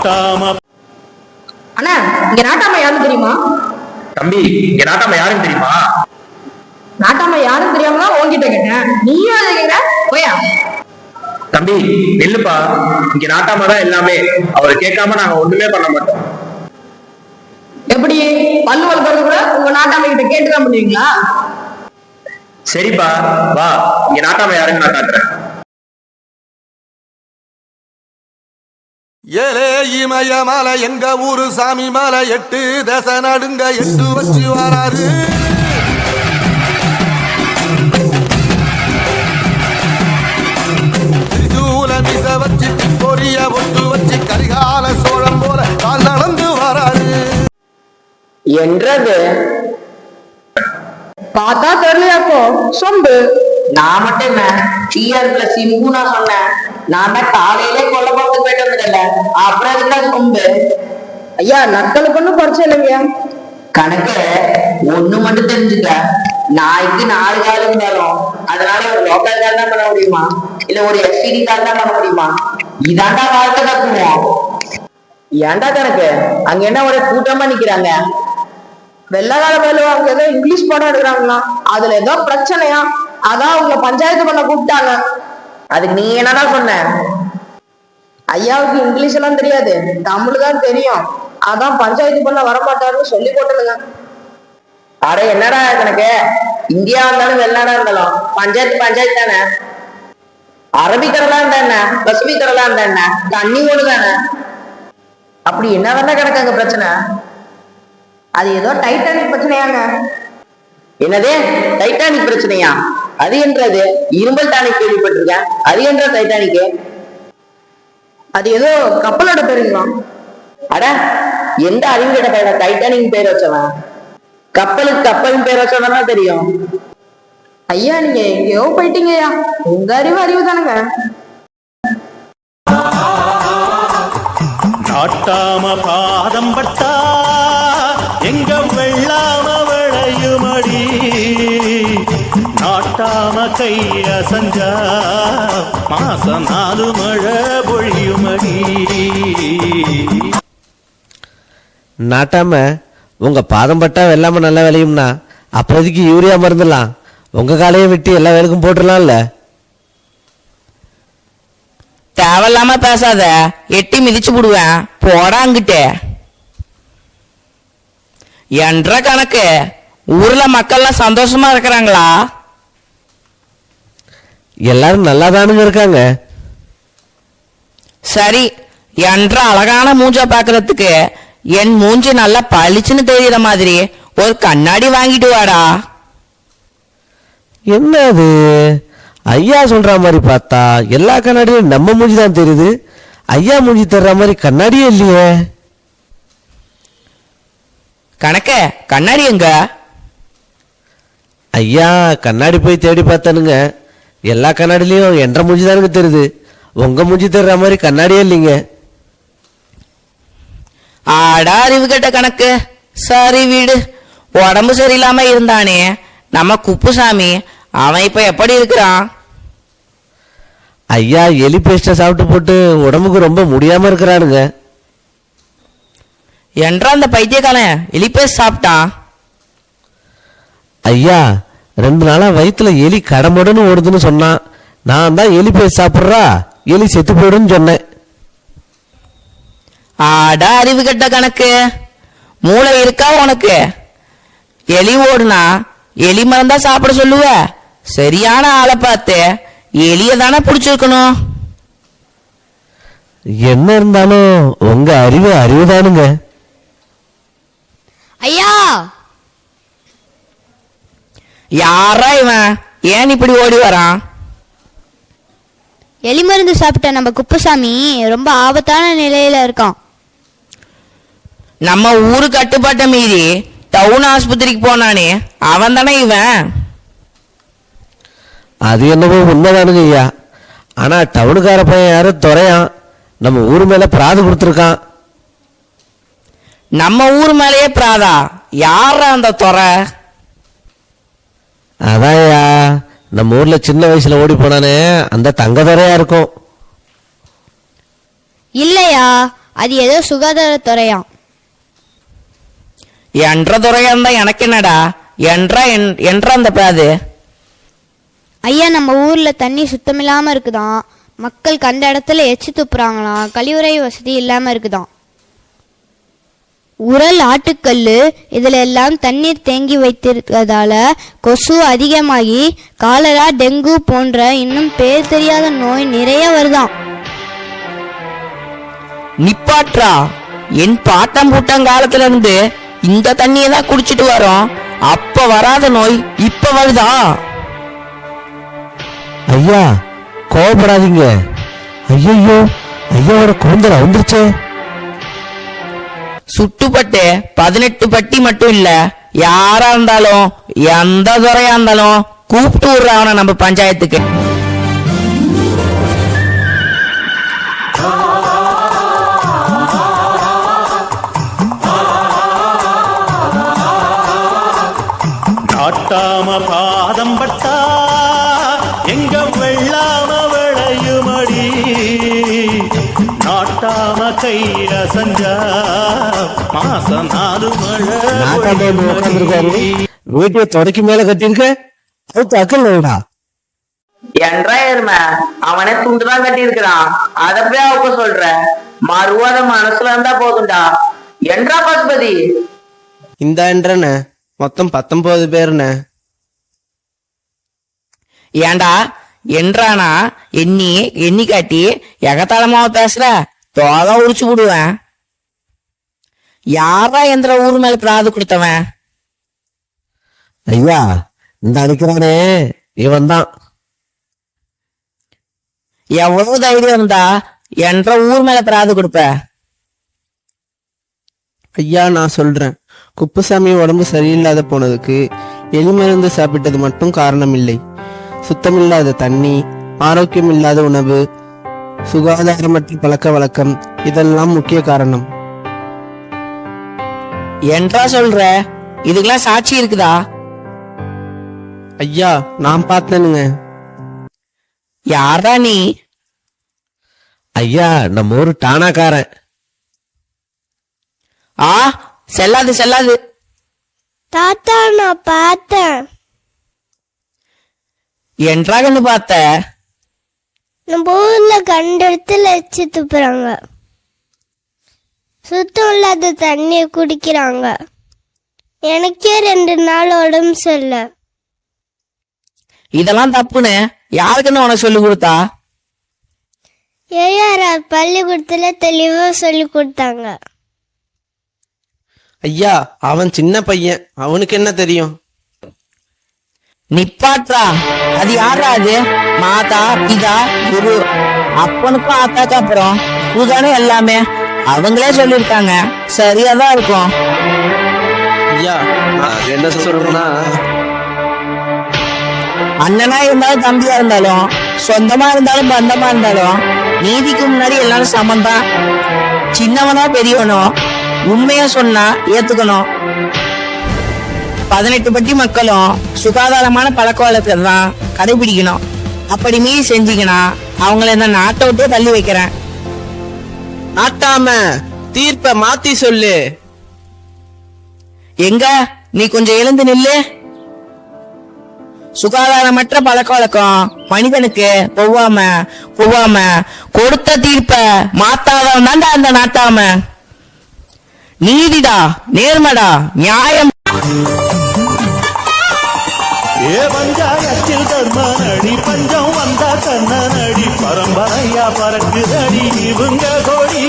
நாட்டாம அண்ணா இங்க நாட்டாம யாருன்னு தெரியுமா? தம்பி, இங்க நாட்டாம யாருன்னு தெரியுமா? நாட்டாம யாருன்னு தெரியாம உன்கிட்ட கேட்டேன், நீயும் அதை கேட்கிற போயா? தம்பி நெல்லுப்பா, இங்க நாட்டாம தான் எல்லாமே. அவரை கேட்காம நாங்க ஒண்ணுமே பண்ண மாட்டோம். எப்படி பல்லு வளர்க்கறது கூட உங்க நாட்டாம கிட்ட கேட்டுதான் பண்ணுவீங்களா? சரிப்பா, வா, இங்க நாட்டாம யாருன்னு நான் காட்டுறேன். ஏலே இமய மலை எங்க ஊரு சாமி மலை 8 தசை நடுங்க 8 வச்சு வராரு. திரிசூல மிச வச்சு பொரிய ஒட்டு வச்சு கரிகால சோழம் போல கால் நடந்து வராரு. என்றது பார்த்தா தெரியலையாக்கோ சொம்பு. நான் மட்டும் என்ன டிஆர்ல சிம்பு நான் சொன்னேன். நான் தான் காலையிலே கொல்ல பார்த்து போயிட்டு வந்துடல, அப்புறம் அதுதான் சொம்பு. ஐயா நக்கலுக்கு ஒன்னும் குறைச்ச இல்லைங்க. கணக்கு ஒண்ணு மட்டும் தெரிஞ்சுக்க, நாய்க்கு 4 கால் இருந்தாலும் அதனால ஒரு லோக்கல் கால் தான் பண்ண முடியுமா, இல்ல ஒரு எஸ்டிடி கால் தான் பண்ண முடியுமா? இதாண்டா வாழ்க்கை தத்துவம். ஏன்டா கணக்கு அங்க என்ன ஒரு கூட்டமா நிக்கிறாங்க? வெள்ளக்கால மேல அவங்க ஏதோ இங்கிலீஷ் படம் எடுக்கிறாங்களா, அதுல ஏதோ பிரச்சனையா, அதான் அவங்க பஞ்சாயத்து பண்ண கூப்பிட்டாங்க. அதுக்கு நீ என்னடா சொன்ன? ஐயாவுக்கு இங்கிலீஷ் எல்லாம் தெரியாது, தமிழ் தான் தெரியும், அதான் பஞ்சாயத்து பண்ண வரமாட்டாருன்னு சொல்லி போட்டுனுங்க. அட என்னடா எனக்கு, இந்தியா இருந்தாலும் வெளிநாடா இருந்தாலும் பஞ்சாயத்து தானே. அரபிக்கடலா இருந்தா என்ன, பசிபிக் கடலா இருந்தா என்ன, தண்ணி ஓடு தானே. அப்படி என்ன தானே கிடக்கு அங்க பிரச்சனை? அது ஏதோ டைட்டானிக் பிரச்சனையாங்க. என்னது டைட்டானிக் பிரச்சனையா? அது என்றது இரும்பல் டானிக் கேள்விப்பட்டிருக்கேன், அது என்ற டைட்டானிக்? அது ஏதோ கப்பலோட பேருங்களா? அட எந்த அறிவுகிட்ட பையன டைட்டானிக் பேர் வச்சவன்? கப்பலுக்கு கப்பலின் பேர் வச்சவன் தெரியும். ஐயா நீங்க எங்கேயோ போயிட்டீங்கய்யா, உங்க அறிவு தானுங்க. நாட்டாம பாதம் பட்டா எங்க வெள்ளாம விளையுமடி, நாட்டாம கைய செஞ்சா மாசம் 4 மழை பொழியுமடி. நாட்டாம உங்க பாதம் பட்டா வெள்ளாம நல்லா விளையும்னா அப்போதைக்கு யூரியா மருந்துலாம் உங்க காலையை வெட்டி எல்லா வேலைக்கும் போட்டுடலாம்ல. தேவையில்லாம பேசாத, எட்டி மிதிச்சு போடுவேன், போடாங்கிட்ட. என்ற கணக்கு ஊர்ல மக்கள்லாம் சந்தோஷமா இருக்கிறாங்களா? எல்லாரும் நல்லாதானுங்க இருக்காங்க. சரி, என்ற அழகான மூஞ்ச பாக்குறதுக்கு என் மூஞ்சி நல்லா பளிச்சுன்னு தெரியுற மாதிரி ஒரு கண்ணாடி வாங்கிட்டு வாடா. என்ன அது ஐயா சொல்ற மாதிரி பார்த்தா எல்லா கண்ணாடியும் நம்ம மூஞ்சி தான் தெரியுது, ஐயா மூஞ்சி தர்ற மாதிரி கண்ணாடியே இல்லையே. கணக்க கண்ணாடி எங்க? ஐயா கண்ணாடி போய் தேடி பார்த்தானுங்க, எல்லா கண்ணாடிலையும் என்ற மூஞ்சி தானுங்க தெரியுது, உங்க மூஞ்சி தர்ற மாதிரி கண்ணாடியே இல்லைங்க. ஆடா அறிவு கெட்ட கணக்கு. சரி வீடு, உடம்பு சரியில்லாம இருந்தானே நம்ம குப்புசாமி, அவன் இப்ப எப்படி இருக்கிறான்? ஐயா எலி பேஸ்ட சாப்பிட்டு போட்டு உடம்புக்கு ரொம்ப முடியாம இருக்கிறானுங்க. என்ற அந்த பைத்தியக்காரன் எலி பேஸ்ட் சாப்பிட்டான். ஐயா 2 நாளா வயிற்றுல எலி கடமுடன்னு ஓடுதுன்னு சொன்னான், நான் தான் எலி பேஸ்ட் சாப்பிட்றா எலி செத்து போயிடுன்னு சொன்னேன். ஆடா அறிவு கெட்ட கணக்கு, மூளை இருக்கா உனக்கு? எலி ஓடுனா எலி மருந்தா சாப்பிட சொல்லுவ? சரியான ஆளை பார்த்து எலிய தானே பிடிச்சிருக்கணும். என்ன இருந்தாலும் உங்க அறிவுதானுங்க. ஐயா யாரா இவன், ஏன் இப்படி ஓடி வரான்? எலி மருந்து சாப்பிட்ட நம்ம குப்புசாமி ரொம்ப ஆபத்தான நிலையில இருக்கான். நம்ம ஊரு கட்டுப்பாட்டை மீறி டவுன் ஆஸ்பத்திரிக்கு போனானே அவன் தானே இவன்? அது என்னவோ உண்மைதானுங்க ஐயா, ஆனா டவுனுக்கார பையன் யாரும் துறையான் நம்ம ஊர் மேல பிராது கொடுத்துருக்கான். நம்ம ஊர் மேலேயே பிராதா? யாரா அந்த துறை? அதான்யா நம்ம ஊர்ல சின்ன வயசுல ஓடி போனானே அந்த தங்க துறையா இருக்கும். இல்லையா, அது ஏதோ சுகாதாரத்துறையாம். என்ற துறையா இருந்தா எனக்கு என்னடா? என்ற அந்த பேது. ஐயா, நம்ம ஊர்ல தண்ணி சுத்தமில்லாம இருக்குதாம். மக்கள் கண்ட இடத்துல எச்சு துப்புறாங்களாம். கழிவுறை வசதி இல்லாம இருக்குதாம். உரல், ஆட்டுக்கல்லு இதுல எல்லாம் தண்ணீர் தேங்கி வைத்திருக்கிறதால கொசு அதிகமாகி காலரா, டெங்கு போன்ற இன்னும் பேர் தெரியாத நோய் நிறைய வருதாம். நிப்பாற்றா, என் பாட்டம் பூட்டங்காலத்துல இருந்து இந்த தண்ணியை தான் குடிச்சிட்டு வரோம். அப்ப வராத நோய் இப்ப வருதா? ஐயா கோவப்படாதீங்க. ஐயோ, ஐயாவோட குழந்தை வந்துருச்சே. சுட்டுப்பட்டு 18 பட்டி மட்டும் இல்ல, யாரா இருந்தாலும் எந்த துறையா இருந்தாலும் கூப்பிட்டு விடுறாங்க நம்ம பஞ்சாயத்துக்கு. நாட்டாம பாதம் பட்டா எங்க வெள்ளாம விளையுமடி, நாட்டாம கையில செஞ்சா மாசம் 4 மழை உட்காந்துருக்காரு. வீட்டை தொடக்கி மேல கட்டிருக்க, அது அக்கல் இல்லடா. என்றா எருமை, அவனே துண்டுதான் கட்டி இருக்கிறான். அத போய் அவங்க சொல்ற, மறுவாத மனசுல இருந்தா போதும்டா. என்றா பசுபதி? இந்த என்றன மொத்தம் 19 பேருண்ணே. ஏண்டா என்றானா எண்ணி காட்டி எகத்தாளமாவ பேசுற? தோதா உடிச்சு விடுவேன். யாரா எந்த ஊர் மேல பிராது கொடுத்தவன்? ஐயா, இந்த அடிக்கிறானே இவன் தான். எவ்வளவு தைரியம் இருந்தா என்ற ஊர் மேல பிராது கொடுப்ப? ஐயா, நான் சொல்றேன், குப்புசாமி உடம்பு சரியில்லாத போனதுக்கு எலி மருந்து சாப்பிட்டது மட்டும் காரணம் இல்லை. சுத்தமில்லாத தண்ணி, ஆரோக்கியம் இல்லாத உணவு, சுகாதாரமற்ற பழக்க வழக்கம் இதெல்லாம் முக்கிய காரணம். என்றா சொல்ற? இதுக்கெல்லாம் சாட்சி இருக்குதா? ஐயா, நான் பார்த்தேனுங்க. யாரா நீ? ஐயா, நம்ம ஊரு டானாக்காரன். ஆ, செல்லாது. தாத்தா, நான் பார்த்தேன். என்றாகன்னு பார்த்த? நம்ம ஊர்ல கண்ட இடத்துல எச்சு துப்புறாங்க. சுத்தம் இல்லாத தண்ணிய குடிக்கிறாங்க. எனக்கே 2 நாள் உடம்பு சரியில்ல. இதெல்லாம் தப்புன்னு யாருக்குன்னு உனக்கு சொல்லி கொடுத்தா? ஏஆர் பள்ளிக்கூடத்துல தெளிவா சொல்லி கொடுத்தாங்க. ஐயா, அவன் சின்ன பையன், அவனுக்கு என்ன தெரியும்? நிப்பாற்றா, அது யாரா? அது மாதா, பிதா, குரு, அப்பனுக்கும் ஆத்தாக்கு அப்புறம் இதுதானே எல்லாமே. அவங்களே சொல்லிருக்காங்க, சரியாதான் இருக்கும். ஐயா, நான் என்ன சொல்றேன்னா, அண்ணனா இருந்தாலும் தம்பியா இருந்தாலும் சொந்தமா இருந்தாலும் பந்தமா இருந்தாலும் நீதிக்கு முன்னாடி எல்லாரும் சமந்தான். சின்னவனோ பெரியவனோ உண்மையா சொன்னா ஏத்துக்கணும். 18 பட்டி மக்களும் சுகாதாரமான பழக்க வழக்கத்தை தான் கடைபிடிக்கணும். அப்படி மீறி செஞ்சீங்கன்னா அவங்கள இந்த நாட்டை விட்டே தள்ளி வைக்கிறேன். நாட்டாம தீர்ப்ப மாத்தி சொல்லு. எங்க நீ கொஞ்சம் எழுந்து நில்லு. சுகாதாரமற்ற பழக்க வழக்கம் மனிதனுக்கு போவாம கொடுத்த தீர்ப்ப மாத்தாதவன் தான்டா அந்த நாட்டாம. நீதிடா, நேர்மடா, நியாயம். ஏ பஞ்சாயத்தில் தர்மனடி, பஞ்சம் வந்தா கண்ணனடி, பரம்பரையா பறக்குதடி இவங்க கொடி.